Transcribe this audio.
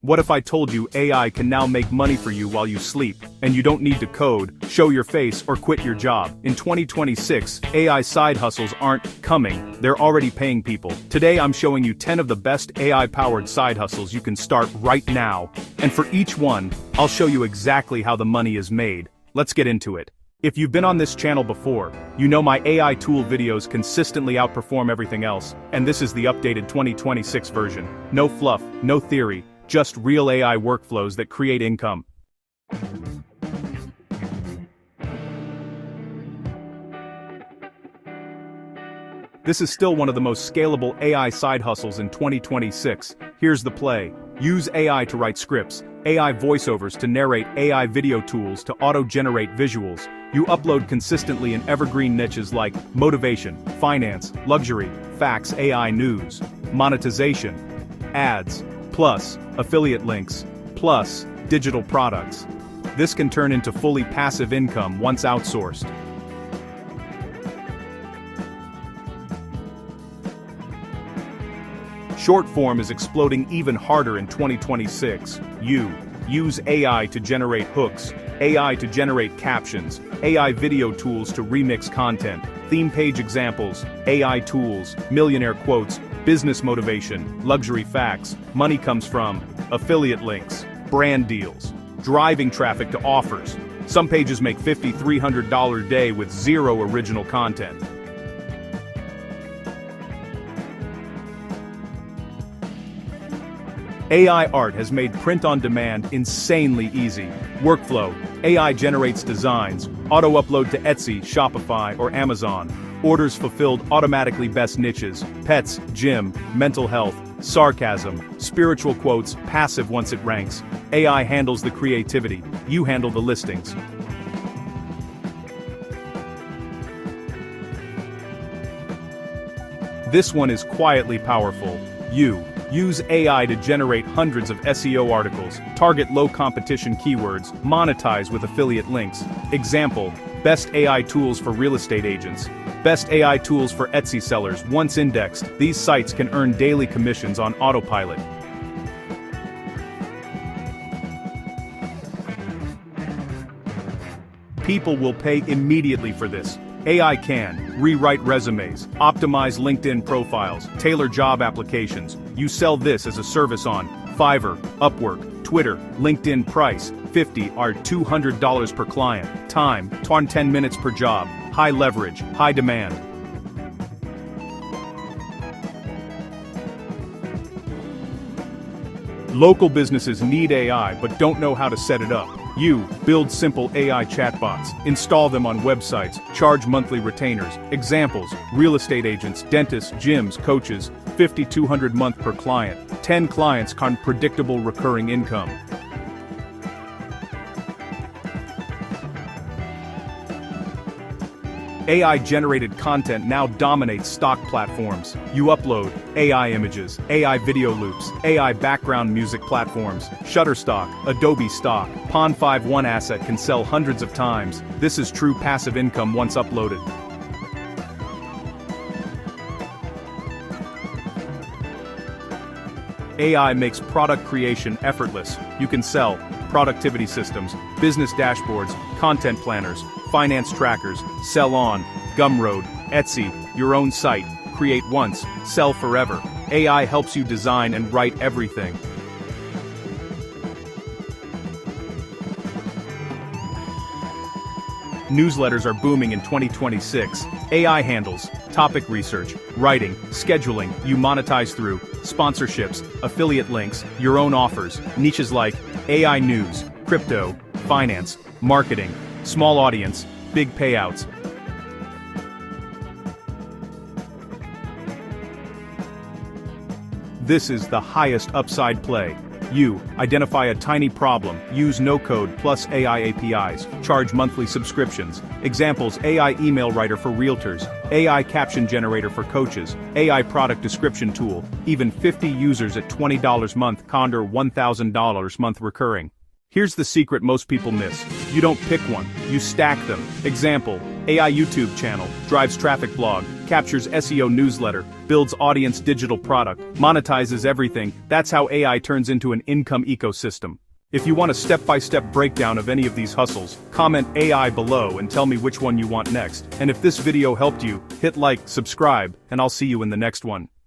What if I told you AI can now make money for you while you sleep, and you don't need to code, show your face, or quit your job? In 2026, AI side hustles aren't coming, they're already paying people. Today I'm showing you 10 of the best AI-powered side hustles you can start right now. And for each one, I'll show you exactly how the money is made. Let's get into it. If you've been on this channel before, you know my AI tool videos consistently outperform everything else, and this is the updated 2026 version. No fluff, no theory. Just real AI workflows that create income. This is still one of the most scalable AI side hustles in 2026. Here's the play. Use AI to write scripts, AI voiceovers to narrate, AI video tools to auto-generate visuals. You upload consistently in evergreen niches like motivation, finance, luxury, facts, AI news, monetization, ads, plus affiliate links, plus digital products. This can turn into fully passive income once outsourced. Short form is exploding even harder in 2026. You use AI to generate hooks, AI to generate captions, AI video tools to remix content, theme page examples, AI tools, millionaire quotes, business motivation, luxury facts. Money comes from affiliate links, brand deals, driving traffic to offers. Some pages make $5,300 a day with zero original content. AI art has made print on demand insanely easy. Workflow: AI generates designs, auto-upload to Etsy, Shopify, or Amazon. Orders fulfilled automatically. Best niches: pets, gym, mental health, sarcasm, spiritual quotes, passive once it ranks. AI handles the creativity, you handle the listings. This one is quietly powerful. You use AI to generate hundreds of SEO articles, target low-competition keywords, monetize with affiliate links. Example: best AI tools for real estate agents. Best AI tools for Etsy sellers. Once indexed, these sites can earn daily commissions on autopilot. People will pay immediately for this. AI can rewrite resumes, optimize LinkedIn profiles, tailor job applications. You sell this as a service on Fiverr, Upwork, Twitter, LinkedIn. Price: $50 or $200 per client. Time: 10 minutes per job. High leverage, high demand. Local businesses need AI but don't know how to set it up. You build simple AI chatbots, install them on websites, charge monthly retainers. Examples: real estate agents, dentists, gyms, coaches. $5,200 month per client. 10 clients con predictable recurring income. AI-generated content now dominates stock platforms. You upload AI images, AI video loops, AI background music platforms, Shutterstock, Adobe Stock, Pond5. One asset can sell hundreds of times. This is true passive income once uploaded. AI makes product creation effortless. You can sell productivity systems, business dashboards, content planners, finance trackers, sell on Gumroad, Etsy, your own site. Create once, sell forever. AI helps you design and write everything. Newsletters are booming in 2026. AI handles topic research, writing, scheduling. You monetize through sponsorships, affiliate links, your own offers. Niches like AI news, crypto, finance, marketing. Small audience, big payouts. This is the highest upside play. You identify a tiny problem, use no-code plus AI APIs, charge monthly subscriptions. Examples: AI email writer for realtors, AI caption generator for coaches, AI product description tool. Even 50 users at $20 month, Condor $1,000 month recurring. Here's the secret most people miss. You don't pick one, you stack them. Example: AI YouTube channel, drives traffic blog, captures SEO newsletter, builds audience digital product, monetizes everything. That's how AI turns into an income ecosystem. If you want a step-by-step breakdown of any of these hustles, comment AI below and tell me which one you want next. And if this video helped you, hit like, subscribe, and I'll see you in the next one.